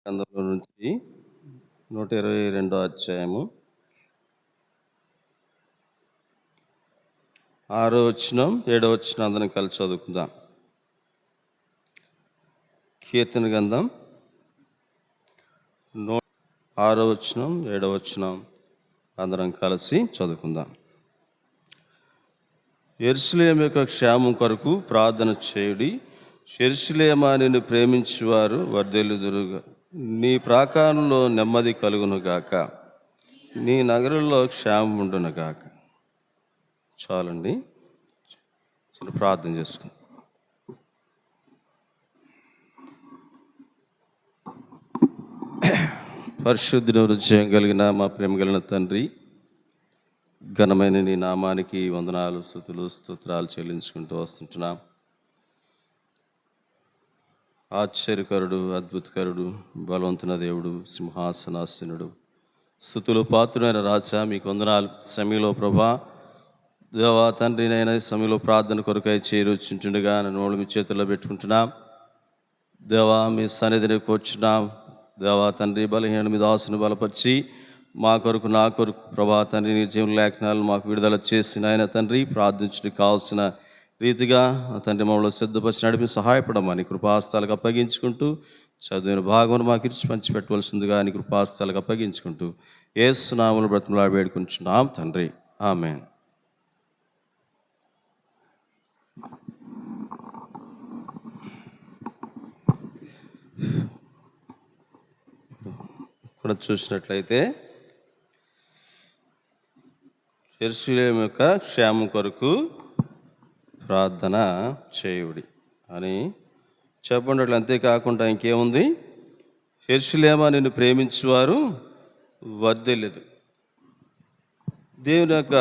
అందులో నుంచి 122 అధ్యాయము 6వ వచనం 7వ వచనం అందరం కలిసి చదువుకుందాం. కీర్తన గ్రంథం 6వ వచనం 7వ వచనం అందరం కలిసి చదువుకుందాం. యెరూషలేము యొక్క క్షేమం కొరకు ప్రార్థన చేయుడి. యెరూషలేమా, నిన్ను ప్రేమించువారు వర్ధిల్లుదురుగా. నీ ప్రాకారంలో నెమ్మది కలుగునుగాక, నీ నగరంలో క్షేమం ఉండునుగాక. చాలండి, ప్రార్థన చేసుకుందాం. పరిశుద్ధుని హృదయం కలిగిన మా ప్రేమ కలిగిన తండ్రి, ఘనమైన నీ నామానికి వందనాలు, స్తుతులు, స్తోత్రాలు చెల్లించుకుంటూ వస్తుంటున్నాం. ఆశ్చర్యకరుడు, అద్భుతకరుడు, బలవంతున దేవుడు, సింహాసనాసనుడు, స్తుతులు పాత్రుడైన రాజా, మీకు వందనాలు. సమయంలో ప్రభా దేవా తండ్రినైనా సమయంలో ప్రార్థన కొరకై చేరుచుంటుండగా నన్ను మీ చేతుల్లో పెట్టుకుంటున్నాం. దేవా మీ సన్నిధికి వచ్చినాం. దేవా తండ్రి, బలహీన మీ దాసుని బలపరిచి మా కొరకు, నా కొరకు ప్రభా తండ్రి నీ జీవన లేఖనాలు మాకు విడుదల చేసిన ఆయన తండ్రి, ప్రార్థించడానికి కావాల్సిన రీతిగా తండ్రి మమ్మల్ని సిద్ధపరిచి నడిపి సహాయపడమని కృపాస్తాలకు అప్పగించుకుంటూ చదివిన భాగం మాకు ఇచ్చి పంచిపెట్టవలసిందిగా నీ కృపాస్తాలకు అప్పగించుకుంటూ యేసు నామములో బ్రతిమలాడి వేడుకుంటున్నాం తండ్రి, ఆమేన్. ఇక్కడ చూసినట్లయితే యెరూషలేము యొక్క క్షేమం కొరకు ప్రార్థన చేయుడి అని చెప్పినట్లు. అంతేకాకుండా ఇంకేముంది? యెరూషలేమా, నిన్ను ప్రేమించువారు వర్ధిల్లుదు. దేవుని యొక్క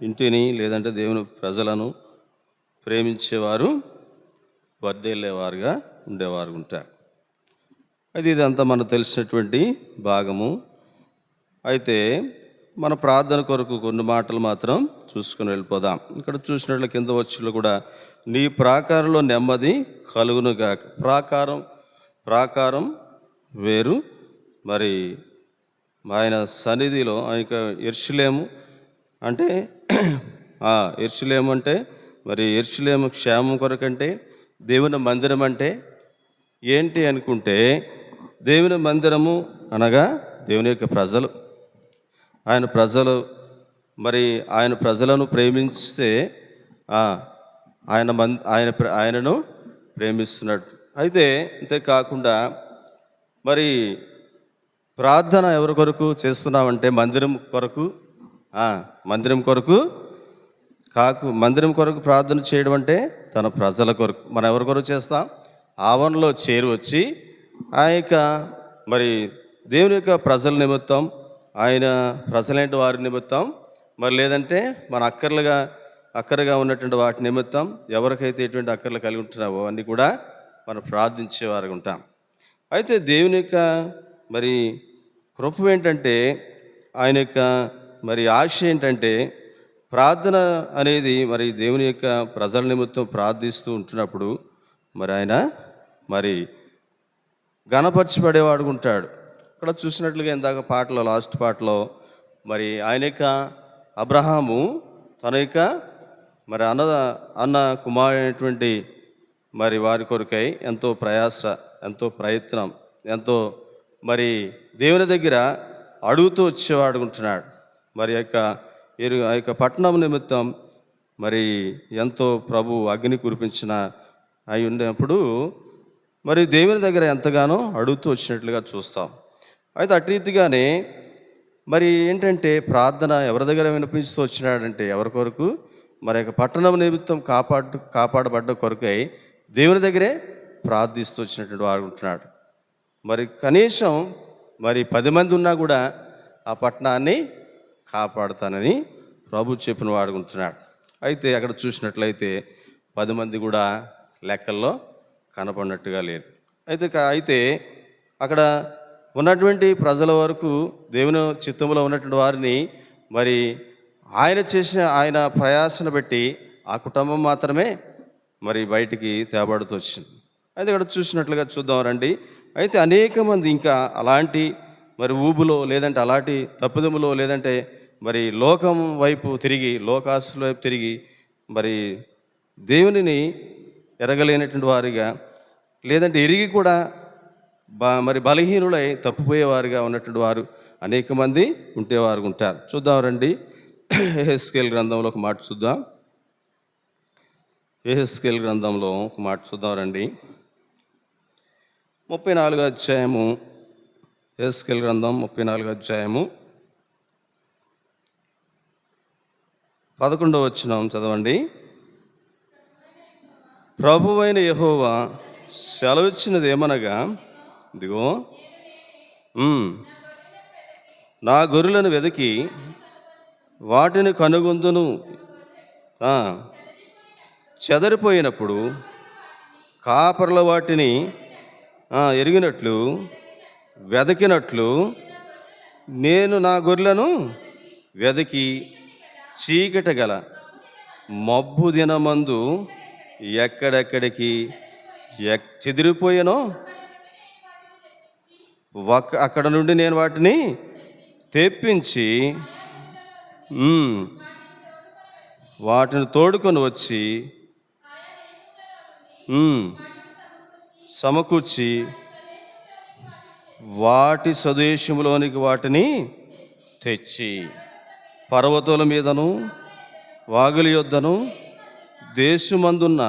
ఇంటిని లేదంటే దేవుని ప్రజలను ప్రేమించేవారు వర్ధిల్లేవారుగా ఉండేవారు ఉంటారు. అయితే ఇదంతా మనకు తెలిసినటువంటి భాగము. అయితే మన ప్రార్థన కొరకు కొన్ని మాటలు మాత్రం చూసుకుని వెళ్ళిపోదాం. ఇక్కడ చూసినట్లు కింద వచ్చులో కూడా నీ ప్రాకారంలో నెమ్మది కలుగునుగాక. ప్రాకారం వేరు, మరి ఆయన సన్నిధిలో ఆయన యెరూషలేము అంటే యెరూషలేము అంటే మరి యెరూషలేము క్షేమం కొరకంటే దేవుని మందిరం అంటే ఏంటి అనుకుంటే, దేవుని మందిరము అనగా దేవుని యొక్క ప్రజలు. ఆయన ప్రజలు, మరి ఆయన ప్రజలను ప్రేమిస్తే ఆయనను ప్రేమిస్తున్నట్టు. అయితే అంతేకాకుండా మరి ప్రార్థన ఎవరి కొరకు చేస్తున్నామంటే మందిరం కొరకు మందిరం కొరకు ప్రార్థన చేయడం అంటే తన ప్రజల కొరకు. మనం ఎవరి కొరకు చేస్తాం? ఆవరణలో చేరి వచ్చి ఆ యొక్క మరి దేవుని యొక్క ప్రజల నిమిత్తం, ఆయన ప్రజలైన వారి నిమిత్తం, మరి లేదంటే మన అక్కరగా ఉన్నటువంటి వాటి నిమిత్తం ఎవరికైతే ఎటువంటి అక్కర్లు కలిగి ఉంటున్నావో అన్నీ కూడా మనం ప్రార్థించేవారుగా ఉంటాం. అయితే దేవుని యొక్క మరి కృప ఏంటంటే, ఆయన యొక్క మరి ఆశ ఏంటంటే, ప్రార్థన అనేది మరి దేవుని యొక్క ప్రజల నిమిత్తం ప్రార్థిస్తూ ఉంటున్నప్పుడు మరి ఆయన మరి ఘనపరచబడేవాడు ఉంటాడు. ఇక్కడ చూసినట్లుగా ఇందాక పాటలో, లాస్ట్ పాటలో మరి ఆయన యొక్క అబ్రహాము తన యొక్క మరి అన్న కుమారుడైనటువంటి మరి వారి కొరకై ఎంతో ప్రయాస, ఎంతో ప్రయత్నం, ఎంతో మరి దేవుని దగ్గర అడుగుతూ వచ్చేవాడు ఉంటున్నాడు. మరి ఆ యొక్క పట్టణం నిమిత్తం మరి ఎంతో ప్రభు అగ్ని కురిపించిన అయి ఉన్నప్పుడు మరి దేవుని దగ్గర ఎంతగానో అడుగుతూ వచ్చినట్లుగా చూస్తాం. అయితే అటు రీతిగానే మరి ఏంటంటే ప్రార్థన ఎవరి దగ్గర వినిపిస్తూ వచ్చినాడంటే ఎవరి కొరకు? మరి యొక్క పట్టణం నిమిత్తం కాపాడబడ్డ కొరకై దేవుని దగ్గరే ప్రార్థిస్తూ వచ్చినటువంటి వాడు ఉంటున్నాడు. మరి కనీసం మరి 10 మంది ఉన్నా కూడా ఆ పట్టణాన్ని కాపాడుతానని ప్రభు చెప్పిన వాడు ఉంటున్నాడు. అయితే అక్కడ చూసినట్లయితే 10 మంది కూడా లెక్కల్లో కనపడినట్టుగా లేదు. అయితే అక్కడ ఉన్నటువంటి ప్రజల వరకు దేవుని చిత్తంలో ఉన్నటువంటి వారిని మరి ఆయన ప్రయాసను బట్టి ఆ కుటుంబం మాత్రమే మరి బయటికి తేబడుతూ వచ్చింది. అయితే ఇక్కడ చూసినట్లుగా చూద్దాం రండి. అయితే అనేక మంది ఇంకా అలాంటి మరి ఊబులో, లేదంటే అలాంటి తప్పిదములో, లేదంటే మరి లోకం వైపు తిరిగి, లోకాసుల వైపు తిరిగి మరి దేవునిని ఎరగలేనటువంటి వారిగా, లేదంటే ఎరిగి కూడా మరి బలహీనులై తప్పిపోయేవారుగా ఉన్నటువంటి వారు అనేక మంది ఉంటారు. చూద్దాం రండి, యెహెజ్కేలు గ్రంథంలో ఒక మాట చూద్దాం. యెహెజ్కేలు గ్రంథంలో ఒక మాట చూద్దాం రండి. 34వ అధ్యాయము, యెహెజ్కేలు గ్రంథం 34వ అధ్యాయము 11వ వచనం చదవండి. ప్రభువైన యెహోవా సెలవిచ్చినది ఏమనగా, ఇదిగో నా గొర్రెలను వెతికి వాటిని కనుగొందును. చెదరిపోయినప్పుడు కాపర్ల వాటిని ఎరిగినట్లు వెదకినట్లు నేను నా గొర్రెలను వెదకి చీకట గల మబ్బు దినమందు ఎక్కడెక్కడికి చెదిరిపోయానో అక్కడ నుండి నేను వాటిని తెప్పించి వాటిని తోడుకొని వచ్చి సమకూర్చి వాటి స్వదేశంలోనికి వాటిని తెచ్చి పర్వతాల మీదను వాగుల యొద్దను దేశమందున్న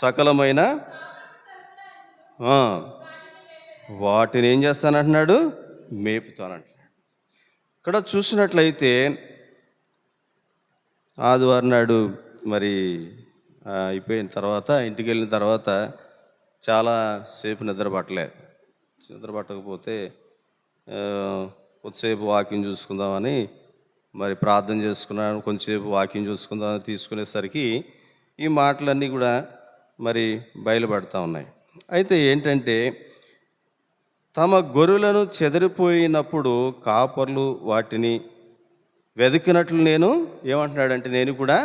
సకలమైన వాటిని ఏం చేస్తానంటున్నాడు? మేపుతానంటున్నాడు. ఇక్కడ చూసినట్లయితే ఆదివారం నాడు మరి అయిపోయిన తర్వాత, ఇంటికి వెళ్ళిన తర్వాత చాలా సేపు నిద్ర పట్టకపోతే కొద్దిసేపు వాకింగ్ చూసుకుందామని మరి ప్రార్థన చేసుకున్నాను. కొంచెంసేపు వాకింగ్ చూసుకుందామని తీసుకునేసరికి ఈ మాటలన్నీ కూడా మరి బయలుపడతా ఉన్నాయి. అయితే ఏంటంటే, తమ గొర్రెలను చెదిరిపోయినప్పుడు కాపర్లు వాటిని వెతికినట్లు నేను ఏమంటున్నాడంటే, నేను కూడా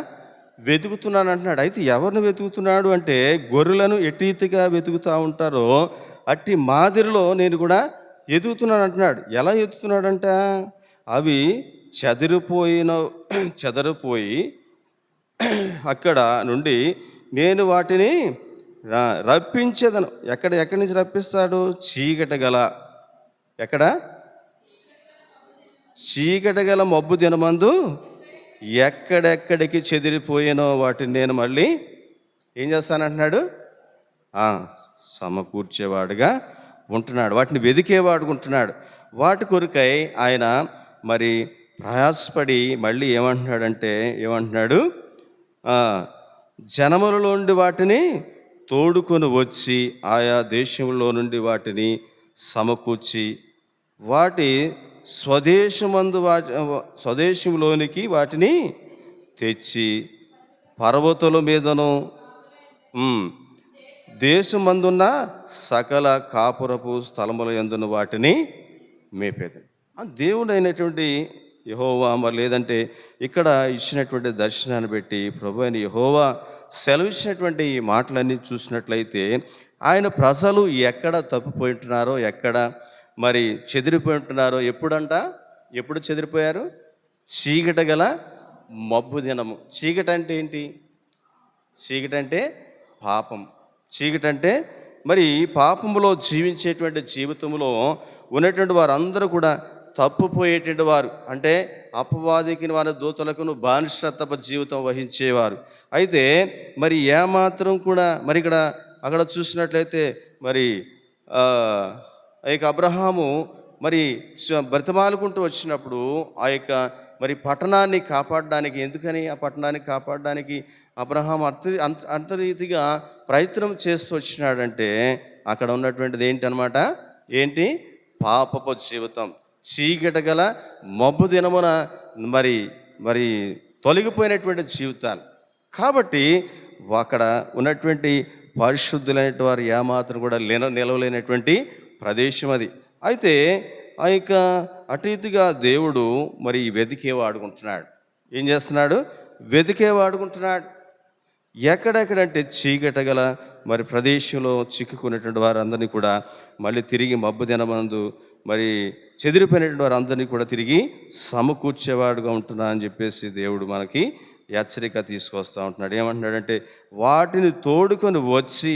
వెతుకుతున్నాను అంటున్నాడు. అయితే ఎవరిని వెతుకుతున్నాడు అంటే, గొర్రెలను ఎట్టి రీతిగా వెతుకుతూ ఉంటారో అట్టి మాదిరిలో నేను కూడా ఎదుగుతున్నాను అంటున్నాడు. ఎలా ఎదుగుతున్నాడంట? అవి చెదరిపోయి అక్కడ నుండి నేను వాటిని రప్పించేదను. ఎక్కడి నుంచి రప్పిస్తాడు? చీకటి గల మబ్బు దినమందు ఎక్కడెక్కడికి చెదిరిపోయానో వాటిని నేను మళ్ళీ ఏం చేస్తానంటున్నాడు? సమకూర్చేవాడుగా ఉంటున్నాడు. వాటిని వెదికేవాడుగా ఉంటున్నాడు. వాటి కొరకై ఆయన మరి ప్రయాసపడి మళ్ళీ ఏమంటున్నాడు? జనములలో నుండి వాటిని తోడుకొని వచ్చి ఆయా దేశంలో నుండి వాటిని సమకూర్చి వాటి స్వదేశంలోనికి వాటిని తెచ్చి పర్వతాల మీదను దేశమందున్న సకల కాపురపు స్థలముల యందున వాటిని మేపేది. దేవుడైనటువంటి యెహోవా, మరి లేదంటే ఇక్కడ ఇచ్చినటువంటి దర్శనాన్ని బట్టి ప్రభు అయిన యెహోవా సెలవిచ్చినటువంటి ఈ మాటలన్నీ చూసినట్లయితే, ఆయన ప్రజలు ఎక్కడ తప్పిపోయి ఉంటున్నారో, ఎక్కడ మరి చెదిరిపోయి ఉంటున్నారో, ఎప్పుడు చెదిరిపోయారు? చీకటి గల మబ్బు దినము. చీకటి అంటే ఏంటి? చీకటి అంటే పాపం. చీకటి అంటే మరి పాపములో జీవించేటువంటి జీవితంలో ఉన్నటువంటి వారందరూ కూడా తప్పుపోయేటువంటి వారు, అంటే అపవాదికి వారి దూతలకు బానిసత్వ జీవితం వహించేవారు. అయితే మరి ఏమాత్రం కూడా మరి అక్కడ చూసినట్లయితే మరి ఆ యొక్క అబ్రహాము మరి బ్రతిమాలుకుంటూ వచ్చినప్పుడు ఆ యొక్క మరి పట్టణాన్ని కాపాడడానికి, ఎందుకని ఆ పట్టణాన్ని కాపాడడానికి అబ్రహాం అంతరీతిగా ప్రయత్నం చేస్తూ వచ్చినాడంటే, అక్కడ ఉన్నటువంటిది ఏంటి? పాపపు జీవితం, చీకటి గల మబ్బు దినమున మరి తొలగిపోయినటువంటి జీవితాలు. కాబట్టి అక్కడ ఉన్నటువంటి పరిశుద్ధులైన వారు ఏమాత్రం కూడా నిలవలేనటువంటి ప్రదేశం అది. అయితే ఆ యొక్క అటీతిగా దేవుడు మరి వెతికే వాడుకుంటున్నాడు. ఏం చేస్తున్నాడు? వెతికే వాడుకుంటున్నాడు. ఎక్కడెక్కడంటే చీకటి గల మరి ప్రదేశంలో చిక్కుకున్నటువంటి వారందరినీ కూడా మళ్ళీ తిరిగి మబ్బు దినమందు మరి చెదిరిపోయినటువంటి వారందరినీ కూడా తిరిగి సమకూర్చేవాడుగా ఉంటున్నా అని చెప్పేసి దేవుడు మనకి హెచ్చరిక తీసుకొస్తూ ఉంటున్నాడు. ఏమంటున్నాడంటే వాటిని తోడుకొని వచ్చి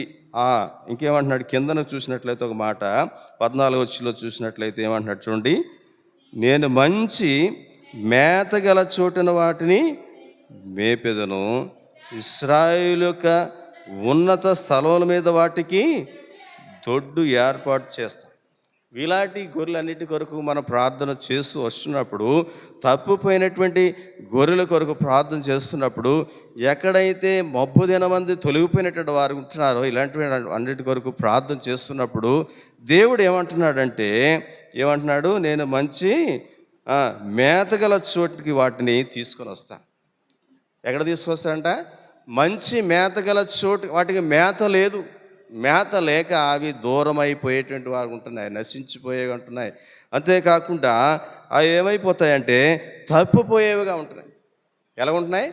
ఇంకేమంటున్నాడు, కిందన చూసినట్లయితే ఒక మాట 14 చూసినట్లయితే ఏమంటున్నాడు చూడండి, నేను మంచి మేతగల చోటున వాటిని మేపెదను, ఇశ్రాయేలు యొక్క ఉన్నత స్థలముల మీద వాటికి దొడ్డు ఏర్పాటు చేస్తాను. ఇలాంటి గొర్రెలన్నిటి కొరకు మనం ప్రార్థన చేస్తూ వస్తున్నప్పుడు, తప్పిపోయినటువంటి గొర్రెల కొరకు ప్రార్థన చేస్తున్నప్పుడు, ఎక్కడైతే మబ్బు దినమంది తొలగిపోయినటువంటి వారు ఉంటున్నారో ఇలాంటివి అన్నిటి కొరకు ప్రార్థన చేస్తున్నప్పుడు దేవుడు ఏమంటున్నాడు, నేను మంచి మేతగల చోటుకి వాటిని తీసుకొని వస్తాను. ఎక్కడ తీసుకొస్తాడంట? మంచి మేతగల చోటు. వాటికి మేత లేదు, మేత లేక అవి దూరం అయిపోయేటువంటి వారు ఉంటున్నాయి, నశించిపోయేవి ఉంటున్నాయి. అంతేకాకుండా అవి ఏమైపోతాయంటే తప్పిపోయేవిగా ఉంటున్నాయి. ఎలా ఉంటున్నాయి?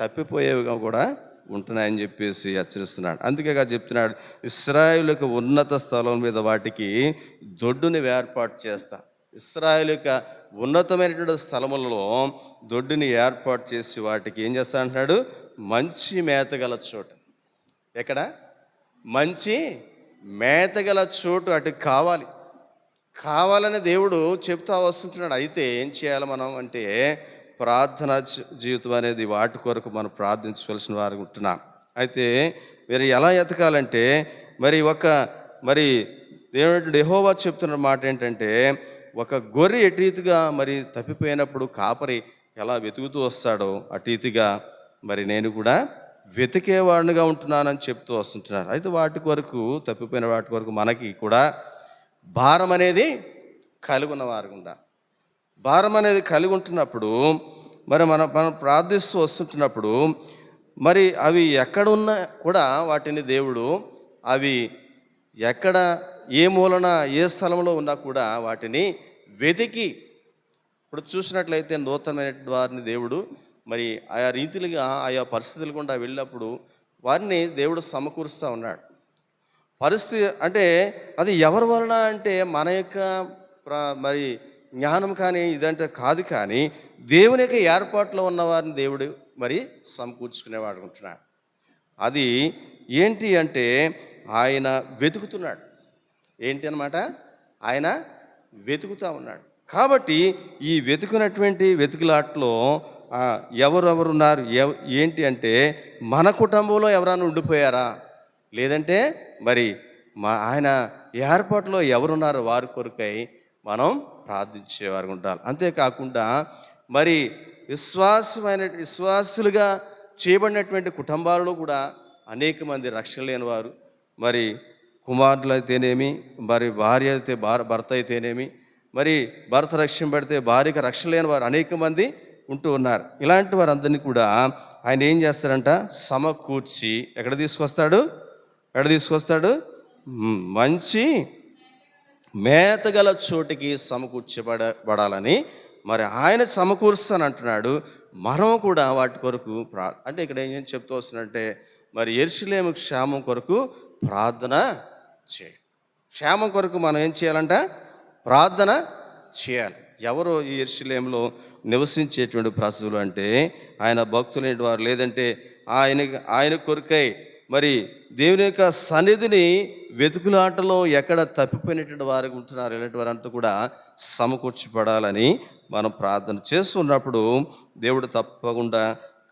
తప్పిపోయేవిగా కూడా ఉంటున్నాయని చెప్పేసి హెచ్చరిస్తున్నాడు. అందుకేగా చెప్తున్నాడు, ఇశ్రాయేలు యొక్క ఉన్నత స్థలం మీద వాటికి దొడ్డుని ఏర్పాటు చేస్తా. ఇశ్రాయేలు యొక్క ఉన్నతమైనటువంటి స్థలములలో దొడ్డుని ఏర్పాటు చేసి వాటికి ఏం చేస్తా అంటున్నాడు? మంచి మేతగల చోటు. ఎక్కడ? మంచి మేతగల చోటు అటు కావాలని దేవుడు చెప్తా వస్తుంటున్నాడు. అయితే ఏం చేయాలి మనం అంటే, ప్రార్థన జీవితం అనేది వాటి కొరకు మనం ప్రార్థించవలసిన వారు ఉంటున్నాం. అయితే మీరు ఎలా ఎతకాలంటే, మరి దేవుడు యెహోవా చెప్తున్న మాట ఏంటంటే, ఒక గొర్రె ఎటు రీతిగా మరి తప్పిపోయినప్పుడు కాపరి ఎలా వెతుకుతూ వస్తాడో అటు రీతిగా మరి నేను కూడా వెతికేవాడినిగా ఉంటున్నానని చెప్తూ వస్తుంటున్నారు. అయితే వాటి కొరకు, తప్పిపోయిన వాటి కొరకు మనకి కూడా భారం అనేది కలిగి ఉన్నవారు ఉండాలి. భారం అనేది కలిగి ఉంటున్నప్పుడు మరి మనం ప్రార్థిస్తూ వస్తుంటున్నప్పుడు మరి అవి ఎక్కడున్నా కూడా వాటిని దేవుడు అవి ఎక్కడ ఏ మూలన ఏ స్థలంలో ఉన్నా కూడా వాటిని వెతికి, ఇప్పుడు చూసినట్లయితే నూతనమైన వారిని దేవుడు మరి ఆయా రీతిలుగా ఆయా పరిస్థితులు గుండా వెళ్ళినప్పుడు వారిని దేవుడు సమకూరుస్తూ ఉన్నాడు. పరిస్థితి అంటే అది ఎవరి వలన అంటే మన యొక్క మరి జ్ఞానం కానీ ఇదంటే కాదు, కానీ దేవుని యొక్క ఏర్పాట్లో ఉన్న వారిని దేవుడు మరి సమకూర్చుకునేవాడు ఉంటున్నాడు. అది ఏంటి అంటే ఆయన వెతుకుతున్నాడు. ఏంటి అన్నమాట? ఆయన వెతుకుతూ ఉన్నాడు. కాబట్టి ఈ వెతుకులాట్లో ఎవరెవరున్నారు ఏంటి అంటే, మన కుటుంబంలో ఎవరైనా ఉండిపోయారా, లేదంటే మరి ఆయన ఏర్పాటులో ఎవరున్నారో వారి కొరకై మనం ప్రార్థించేవారు ఉండాలి. అంతేకాకుండా మరి విశ్వాసులుగా చేయబడినటువంటి కుటుంబాలలో కూడా అనేక మంది రక్షణ లేని వారు, మరి కుమారులు అయితేనేమి, మరి భార్య అయితే భర్త అయితేనేమి, మరి భర్త రక్షణ పెడితే భార్యకు రక్షణ లేని వారు అనేక మంది ఉంటూ ఉన్నారు. ఇలాంటి వారందరినీ కూడా ఆయన ఏం చేస్తాడంట? సమకూర్చి ఎక్కడ తీసుకొస్తాడు? మంచి మేతగల చోటికి సమకూర్చబడాలని మరి ఆయన సమకూరుస్తానంటున్నాడు. మనం కూడా వాటి కొరకు అంటే ఇక్కడ ఏం చెప్తూ వస్తుందంటే, మరి యెరూషలేము క్షేమం కొరకు ప్రార్థన చేయాలి. క్షేమం కొరకు మనం ఏం చేయాలంట? ప్రార్థన చేయాలి. ఎవరు ఈ యెరూషలేములో నివసించేటువంటి ప్రజలు అంటే ఆయన భక్తులైన వారు, లేదంటే ఆయన కొరకై మరి దేవుని యొక్క సన్నిధిని వెతుకులాటలో ఎక్కడ తప్పిపోయినటువంటి వారికి ఉంటున్నారు. ఇలాంటి వారంతా కూడా సమకూర్చిపడాలని మనం ప్రార్థన చేస్తున్నప్పుడు దేవుడు తప్పకుండా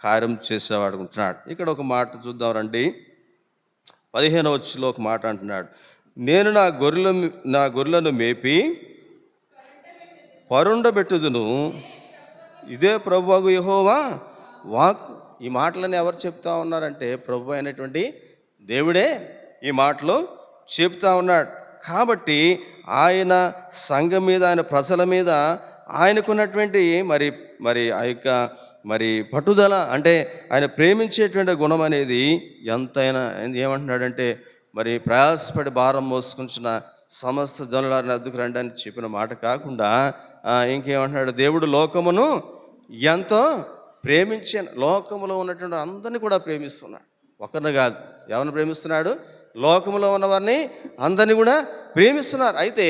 కార్యం చేసేవాడు ఉంటున్నాడు. ఇక్కడ ఒక మాట చూద్దాం రండి. 15వ వచనంలో ఒక మాట అంటున్నాడు, నేను నా గొర్రెలను మేపి పరుండబెట్టుదును, ఇదే ప్రభువగు యెహోవా వాక్కు. ఈ మాటలని ఎవరు చెప్తా ఉన్నారంటే, ప్రభు అయినటువంటి దేవుడే ఈ మాటలు చెప్తా ఉన్నాడు. కాబట్టి ఆయన సంఘం మీద, ఆయన ప్రజల మీద ఆయనకున్నటువంటి మరి ఆ యొక్క మరి పట్టుదల, అంటే ఆయన ప్రేమించేటువంటి గుణం అనేది ఎంతైనా. ఏమంటున్నాడంటే, మరి ప్రయాసపడి భారం మోసుకుంటున్న సమస్త జనులారిని అద్దుకు రండి అని చెప్పిన మాట కాకుండా ఇంకేమంటున్నాడు? దేవుడు లోకమును ఎంతో లోకములో ఉన్నటువంటి అందరినీ కూడా ప్రేమిస్తున్నాడు. ఒకరిని కాదు, ఎవరిని ప్రేమిస్తున్నాడు? లోకంలో ఉన్నవారిని అందరినీ కూడా ప్రేమిస్తున్నారు. అయితే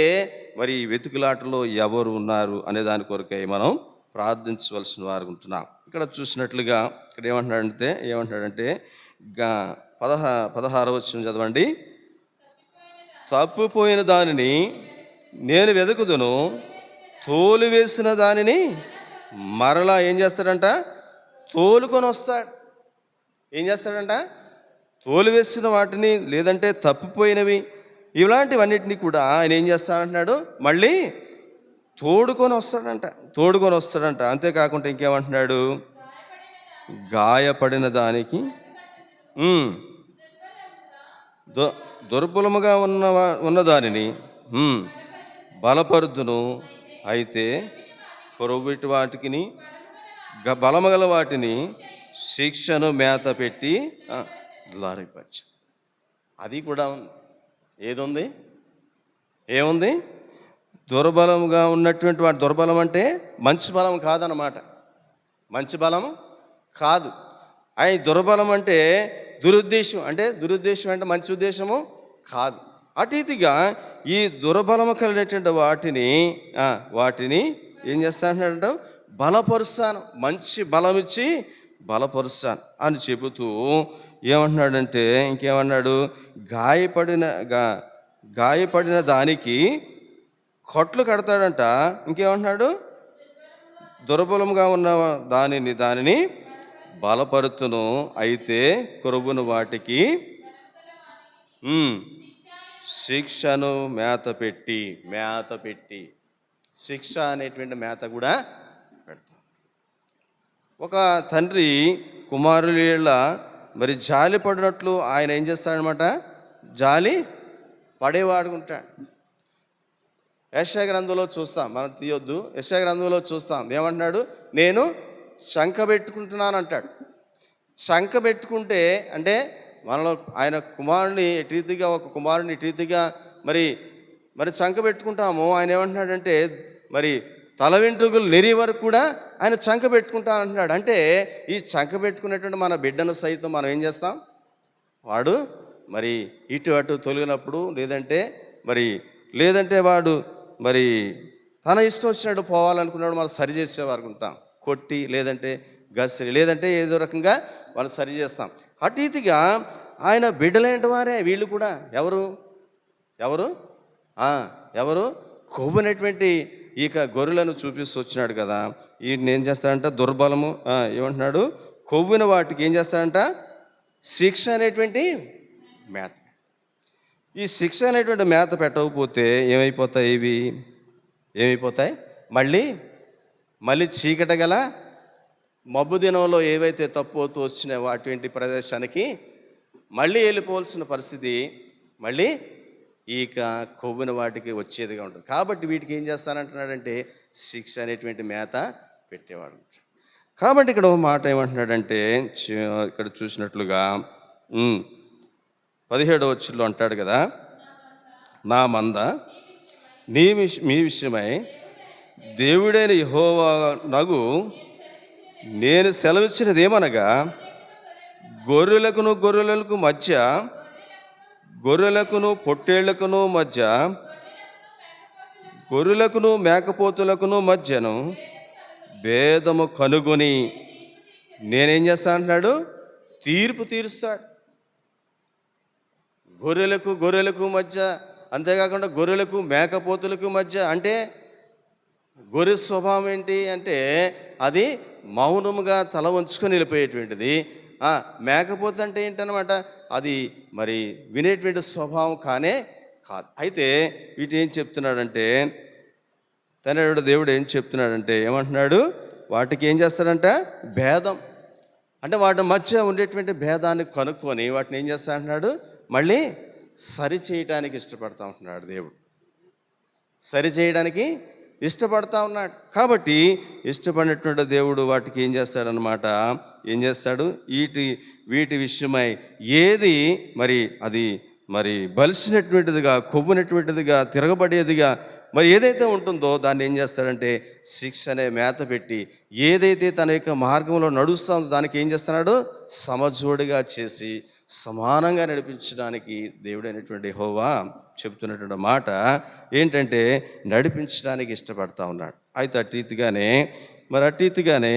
మరి ఈ వెతుకులాటలో ఎవరు ఉన్నారు అనే దాని కొరకై మనం ప్రార్థించవలసిన వారు ఉంటున్నాం. ఇక్కడ చూసినట్లుగా ఇక్కడ ఏమంటున్నాడంటే 16వ వచనం చదవండి. తప్పిపోయిన దానిని నేను వెతుకుదును, తోలివేసిన దానిని మరలా ఏం చేస్తాడంట? తోలుకొని వస్తాడు. ఏం చేస్తాడంట? తోలివేసిన వాటిని, లేదంటే తప్పిపోయినవి, ఇలాంటివన్నిటినీ కూడా ఆయన ఏం చేస్తానంటున్నాడు? మళ్ళీ తోడుకొని వస్తాడంట. అంతేకాకుండా ఇంకేమంటున్నాడు? గాయపడిన దానికి దుర్బలముగా ఉన్న దానిని బలపరుదును. అయితే కొరవిటి వాటికి బలమగల వాటిని శిక్షను మేత పెట్టి లారిపరిచి. అది కూడా ఉంది. ఏదుంది? ఏముంది? దుర్బలముగా ఉన్నటువంటి వాటి. దుర్బలం అంటే మంచి బలం కాదన్నమాట. మంచి బలం కాదు. అయి దుర్బలం అంటే దురుద్దేశం. దురుద్దేశం అంటే మంచి ఉద్దేశము కాదు. అటీతిగా ఈ దుర్బలము కలిగినటువంటి వాటిని ఏం చేస్తానంటే బలపరుస్తాను, మంచి బలమిచ్చి బలపరుస్తాను అని చెబుతూ ఏమంటున్నాడంటే, ఇంకేమన్నాడు? గాయపడిన దానికి కొట్లు కడతాడంట. ఇంకేమంటున్నాడు? దుర్బలంగా ఉన్న దానిని బలపరుతును. అయితే కొరుబును వాటికి శిక్షను మేత పెట్టి శిక్ష అనేటువంటి మేత కూడా పెడతాం. ఒక తండ్రి కుమారుల మరి జాలి పడినట్లు ఆయన ఏం చేస్తాడనమాట? జాలి పడేవాడుకుంటాడు. యెషయా గ్రంథంలో చూస్తాం, మనం తీయొద్దు. యెషయా గ్రంథంలో చూస్తాం, ఏమంటున్నాడు? నేను శంఖ పెట్టుకుంటున్నాను అంటాడు. శంఖ పెట్టుకుంటే అంటే మనలో ఆయన కుమారుని ఎటీతిగా, ఒక కుమారుని ఎటీతిగా మరి శంఖ పెట్టుకుంటాము. ఆయన ఏమంటున్నాడంటే మరి తల వెంట్రుకలు నెరి వరకు కూడా ఆయన చంక పెట్టుకుంటాను అంటున్నాడు. అంటే ఈ చంక పెట్టుకునేటువంటి మన బిడ్డను సైతం మనం ఏం చేస్తాం? వాడు మరి ఇటు అటు తొలగినప్పుడు, లేదంటే వాడు మరి తన ఇష్టం వచ్చినట్టు పోవాలనుకున్నాడు, మనం సరి చేసేవారు ఉంటాం. కొట్టి, లేదంటే గసిరి, లేదంటే ఏదో రకంగా వాళ్ళు సరి చేస్తాం. అటీతిగా ఆయన బిడ్డలేంటి వారే వీళ్ళు కూడా. ఎవరు కొవ్వునటువంటి గొర్రెలను చూపిస్తూ వచ్చినాడు కదా. వీటిని ఏం చేస్తాడంట? దుర్బలము. ఏమంటున్నాడు? కొవ్విన వాటికి ఏం చేస్తాడంట? శిక్ష అనేటువంటి మేత. ఈ శిక్ష అనేటువంటి మేత పెట్టకపోతే ఏమైపోతాయి? ఏమైపోతాయి? మళ్ళీ చీకట గల మబ్బు దినంలో ఏవైతే తప్పుతూ వచ్చినాయో అటువంటి ప్రదేశానికి మళ్ళీ వెళ్ళిపోవాల్సిన పరిస్థితి మళ్ళీ కొవ్విన వాటికి వచ్చేదిగా ఉంటుంది. కాబట్టి వీటికి ఏం చేస్తానంటున్నాడంటే శిక్ష అనేటువంటి మేత పెట్టేవాడు. కాబట్టి ఇక్కడ ఒక మాట ఏమంటున్నాడంటే, ఇక్కడ చూసినట్లుగా 17వ వచనంలో అంటాడు కదా, నా మంద మీ విషయమై దేవుడైన యెహోవా నగు నేను సెలవిచ్చినదేమనగా, గొర్రెలకును పొట్టేళ్లకును మధ్య, గొర్రెలకును మేకపోతులకును మధ్యను భేదము కనుగొని నేనేం చేస్తా అంటున్నాడు? తీర్పు తీరుస్తాడు. గొర్రెలకు మధ్య, అంతేకాకుండా గొర్రెలకు మేకపోతులకు మధ్య. అంటే గొర్రె స్వభావం ఏంటి అంటే అది మౌనముగా తల వంచుకొని వెళ్ళిపోయేటువంటిది. మేకపోతే అంటే ఏంటనమాట? అది మరి వినేటువంటి స్వభావం కానే కాదు. అయితే వీటి ఏం చెప్తున్నాడంటే, తన దేవుడు ఏం చెప్తున్నాడంటే, ఏమంటున్నాడు? వాటికి ఏం చేస్తాడంట? భేదం. అంటే వాటి మధ్య ఉండేటువంటి భేదాన్ని కనుక్కొని వాటిని ఏం చేస్తా అంటున్నాడు? మళ్ళీ సరి చేయడానికి ఇష్టపడతా ఉంటున్నాడు దేవుడు. సరి చేయడానికి ఇష్టపడతా ఉన్నాడు. కాబట్టి ఇష్టపడినటువంటి దేవుడు వాటికి ఏం చేస్తాడనమాట? ఏం చేస్తాడు? వీటి విషయమై ఏది అది బలిసినటువంటిదిగా, కొవ్వునటువంటిదిగా, తిరగబడేదిగా ఏదైతే ఉంటుందో దాన్ని ఏం చేస్తాడంటే శిక్ష అనే మేత పెట్టి, ఏదైతే తన యొక్క మార్గంలో నడుస్తుందో దానికి ఏం చేస్తున్నాడు? సమజోడిగా చేసి సమానంగా నడిపించడానికి దేవుడైనటువంటి యెహోవా చెప్తున్నటువంటి మాట ఏంటంటే నడిపించడానికి ఇష్టపడతా ఉన్నాడు. అయితే అటు రీతిగానే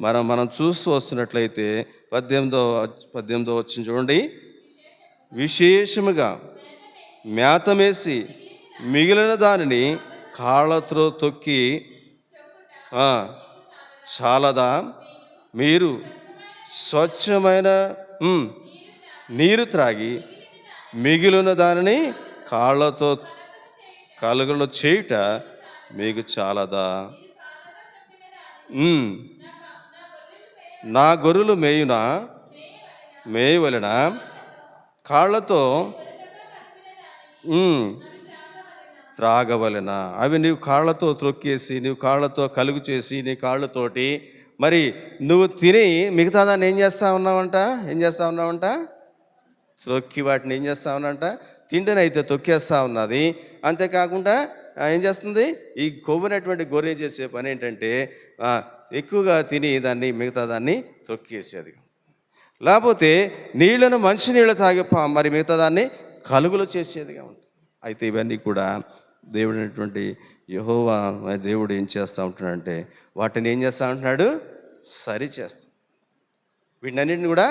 మనం చూస్తూ వస్తున్నట్లయితే 18వ వచనం చూడండి. విశేషముగా మేతమేసి మిగిలిన దానిని కాళ్ళతో తొక్కి చాలదా? మీరు స్వచ్ఛమైన నీరు త్రాగి మిగిలిన దానిని కాళ్ళతో కలుగులో చేయుట మీకు చాలదా? నా గొర్రెలు మేయవలెన కాళ్ళతో త్రాగవలెన. అవి నీవు కాళ్ళతో త్రొక్కేసి, నీవు కాళ్ళతో కలుగు చేసి, నీ కాళ్ళతోటి మరి నువ్వు తిని మిగతా దాన్ని ఏం చేస్తా ఉన్నావంట? త్రొక్కి వాటిని ఏం చేస్తా ఉన్నాంట? తిండినైతే తొక్కేస్తా ఉన్నది. అంతేకాకుండా ఏం చేస్తుంది? ఈ కొవ్వునటువంటి గొర్రె చేసే పని ఏంటంటే ఎక్కువగా తిని దాన్ని మిగతా దాన్ని తొక్కేసేది. లేకపోతే మంచి నీళ్ళు తాగి మరి మిగతా దాన్ని కలుగులు చేసేదిగా ఉంటుంది. అయితే ఇవన్నీ కూడా దేవుడైనటువంటి యెహోవా దేవుడు ఏం చేస్తూ ఉంటున్నాడంటే వాటిని ఏం చేస్తూ ఉంటున్నాడు? సరిచేస్తా. వీటన్నిటిని కూడా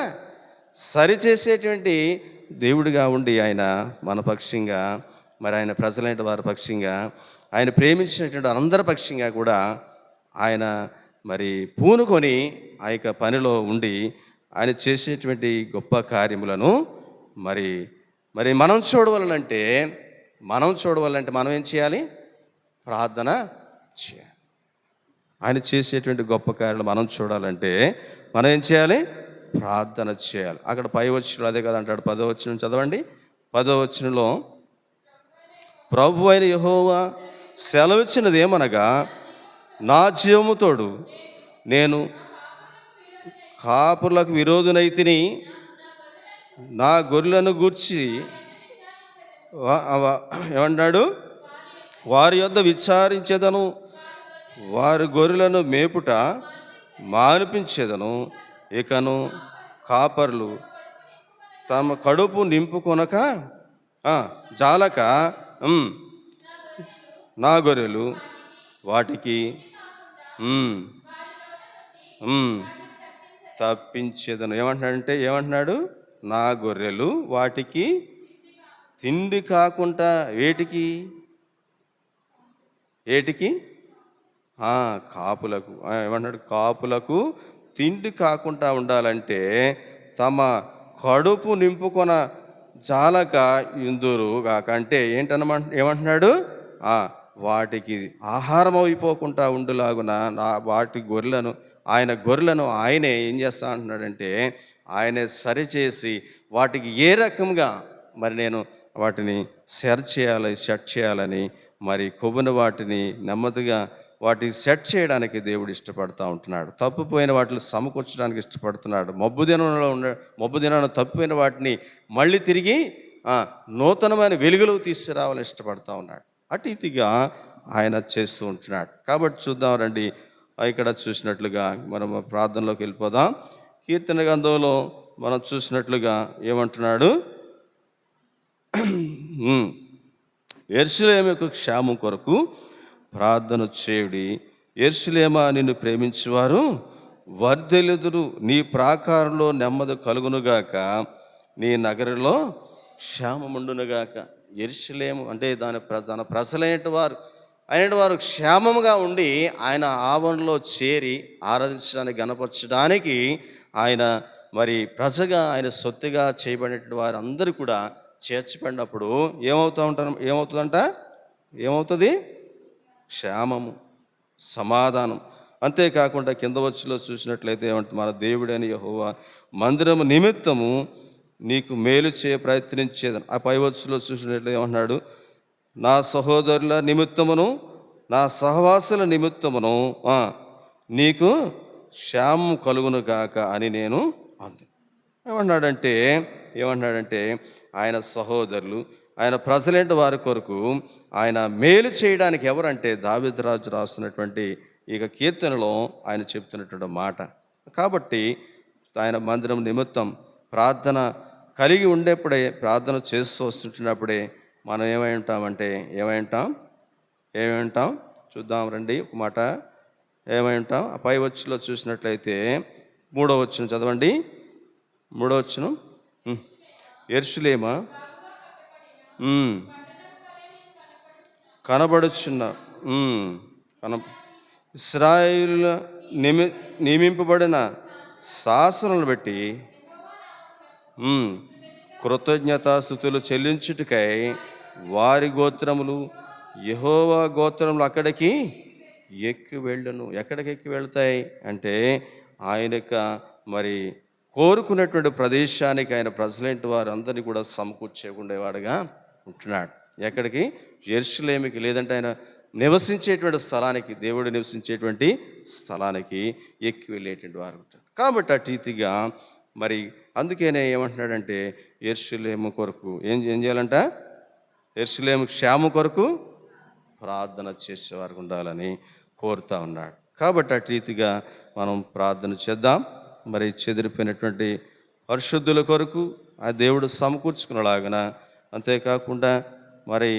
సరిచేసేటువంటి దేవుడిగా ఉండి ఆయన మన పక్షంగా, మరి ఆయన ప్రజలైన వారి పక్షంగా, ఆయన ప్రేమించినటువంటి అందరి పక్షంగా కూడా ఆయన మరి పూనుకొని ఆ యొక్క పనిలో ఉండి ఆయన చేసేటువంటి గొప్ప కార్యములను మరి మనం చూడవాలంటే మనం ఏం చేయాలి? ప్రార్థన చేయాలి. ఆయన చేసేటువంటి గొప్ప కార్యాలు మనం చూడాలంటే మనం ఏం చేయాలి? ప్రార్థన చేయాలి. అక్కడ పై వచనంలో అదే కదా అంటాడు. 10వ వచనం చదవండి. 10వ వచనంలో ప్రభు అయిన యెహోవా సెలవిచ్చినది ఏమనగా, నా జీవము తోడు నేను కాపులకు విరోధునైతిని, నా గొర్రెలను గూర్చి ఏమన్నాడు? వారి యొద్ద విచారించేదను, వారి గొర్రెలను మేపుట మానిపించేదను. ఇకను కాపర్లు తమ కడుపు నింపుకొనక జాలక నా గొర్రెలు వాటికి తప్పించేదను. ఏమంటున్నాడు? నా గొర్రెలు వాటికి తిండి కాకుండా ఏటికి కాపులకు ఏమంటున్నాడు? కాపులకు తిండి కాకుండా ఉండాలంటే తమ కడుపు నింపుకొన జాలక ఇందురు కాక అంటే ఏమంటున్నాడు? వాటికి ఆహారం అయిపోకుండా ఉండులాగున వాటి గొర్రెలను ఆయనే ఏం చేస్తా అంటున్నాడంటే ఆయనే సరిచేసి వాటికి ఏ రకంగా మరి నేను వాటిని సెట్ చేయాలని మరి కొవ్వున వాటిని నెమ్మదిగా వాటిని సెట్ చేయడానికి దేవుడు ఇష్టపడుతూ ఉంటున్నాడు. తప్పిపోయిన వాటిని సమకూర్చడానికి ఇష్టపడుతున్నాడు. మబ్బు దినాన్ని తప్పిపోయిన వాటిని మళ్ళీ తిరిగి నూతనమైన వెలుగులోకి తీసుకురావాలని ఇష్టపడుతూ ఉన్నాడు. అటు ఇటుగా ఆయన చేస్తూ ఉంటున్నాడు. కాబట్టి చూద్దాం రండి. ఇక్కడ చూసినట్లుగా మనం ప్రార్థనలోకి వెళ్ళిపోదాం. కీర్తన గ్రంథంలో మనం చూసినట్లుగా ఏమంటున్నాడు? యెరూషలేము యొక్క క్షేమం కొరకు ప్రార్థన చేయుడి. యెరూషలేమా, నిన్ను ప్రేమించువారు వర్ధిల్లుదురు. నీ ప్రాకారంలో నెమ్మది కలుగునుగాక, నీ నగరిలో క్షేమముండునుగాక. యెరూషలేము అంటే తన ప్రజలైన వారు క్షేమముగా ఉండి ఆయన ఆవరణలో చేరి ఆరాధించడానికి, గణపరచడానికి ఆయన మరి ప్రజగా ఆయన సొత్తుగా చేయబడినటువంటి వారు అందరూ కూడా చేర్చబడినప్పుడు ఏమవుతుంది? క్షేమము, సమాధానం. అంతేకాకుండా కింద వచ్చులో చూసినట్లయితే ఏమంటుంది? మన దేవుడైన యెహోవా మందిరము నిమిత్తము నీకు మేలు చేయ ప్రయత్నించేదని. ఆ పై వచ్చులో చూసినట్లయితే ఏమంటున్నాడు? నా సహోదరుల నిమిత్తమును నా సహవాసుల నిమిత్తమును నీకు క్షేమం కలుగును గాక అని నేను అంది. ఏమంటున్నాడంటే ఆయన సహోదరులు, ఆయన ప్రజలేంటి వారి కొరకు ఆయన మేలు చేయడానికి ఎవరంటే దావీదు రాజు రాస్తున్నటువంటి ఈ కీర్తనలో ఆయన చెప్తున్నటువంటి మాట. కాబట్టి ఆయన మందిరం నిమిత్తం ప్రార్థన కలిగి ఉండేప్పుడే, ప్రార్థన చేస్తూ వస్తుంటున్నప్పుడే మనం ఏమై ఉంటాం చూద్దాం రండి ఒక మాట. ఏమై ఉంటాం? ఆ పై వచ్చులో చూసినట్లయితే 3వ వచనం చదవండి. 3వ వచనం. యెరూషలేమా, ఉమ్, కనబడుచున్న కన ఇశ్రాయేలుల నిమి నియమింపబడిన శాసనాలను బట్టి కృతజ్ఞతాస్తుతులు చెల్లించుటకై వారి గోత్రములు, యెహోవా గోత్రములు అక్కడికి ఎక్కడికి ఎక్కి వెళ్తాయి అంటే ఆయన యొక్క మరి కోరుకున్నటువంటి ప్రదేశానికి ఆయన ప్రజలైన వారందరినీ కూడా సమకూర్చేకుండేవాడుగా ఉంటున్నాడు. ఎక్కడికి? యెరూషలేముకి, లేదంటే ఆయన నివసించేటువంటి స్థలానికి, దేవుడు నివసించేటువంటి స్థలానికి ఎక్కి వెళ్ళేటువంటి వారు ఉంటారు. కాబట్టి అటు రీతిగా మరి అందుకనే ఏమంటున్నాడంటే యెరూషలేము కొరకు ఏం చేయాలంట? యెరూషలేము క్షేమం కొరకు ప్రార్థన చేసేవారు ఉండాలని కోరుతా ఉన్నాడు. కాబట్టి అటు రీతిగా మనం ప్రార్థన చేద్దాం. మరి చెదిరిపోయినటువంటి పరిశుద్ధుల కొరకు ఆ దేవుడు సమకూర్చుకునేలాగన, అంతేకాకుండా మరి